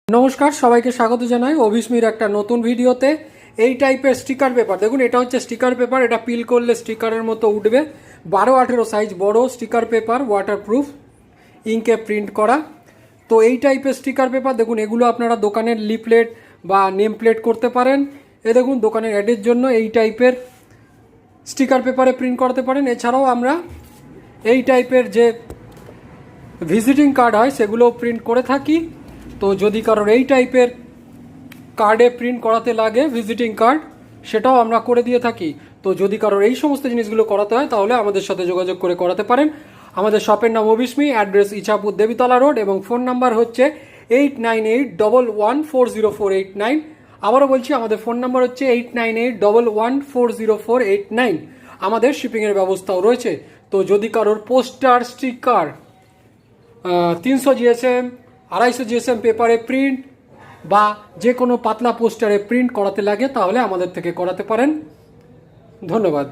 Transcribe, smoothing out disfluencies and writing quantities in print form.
নমস্কার, সবাইকে স্বাগত জানাই অভিস্মির একটা নতুন ভিডিওতে। এই টাইপের স্টিকার পেপার দেখুন, এটা হচ্ছে স্টিকার পেপার। এটা পিল করলে স্টিকারের মতো উঠবে। 12-18 সাইজ বড় স্টিকার পেপার, ওয়াটারপ্রুফ, ইঙ্কে প্রিন্ট করা। তো এই টাইপের স্টিকার পেপার দেখুন, এগুলো আপনারা দোকানের লিফলেট বা নেম প্লেট করতে পারেন। এ দেখুন, দোকানের অ্যাডের জন্য এই টাইপের স্টিকার পেপারে প্রিন্ট করতে পারেন। এছাড়াও আমরা এই টাইপের যে ভিজিটিং কার্ড হয় সেগুলো প্রিন্ট করে থাকি। তো যদি কারোর এই টাইপের কার্ডে প্রিন্ট করাতে লাগে ভিজিটিং কার্ড, সেটাও আমরা করে দিয়ে থাকি। তো যদি কারোর এই সমস্ত জিনিসগুলো করাতে হয় তাহলে আমাদের সাথে যোগাযোগ করে করাতে পারেন। আমাদের শপের নাম অভিস্মি, অ্যাড্রেস ইছাপুর দেবীতলা রোড, এবং ফোন নাম্বার হচ্ছে 8981140489। আবারও বলছি, আমাদের ফোন নাম্বার হচ্ছে 8981140489। আমাদের শিপিংয়ের ব্যবস্থাও রয়েছে। তো যদি কারোর পোস্টার, স্টিকার, 300 জিএসএম, 250 জিএসএম পেপারে প্রিন্ট বা যে কোনো পাতলা পোস্টারে প্রিন্ট করাতে লাগে তাহলে আমাদের থেকে করাতে পারেন। ধন্যবাদ।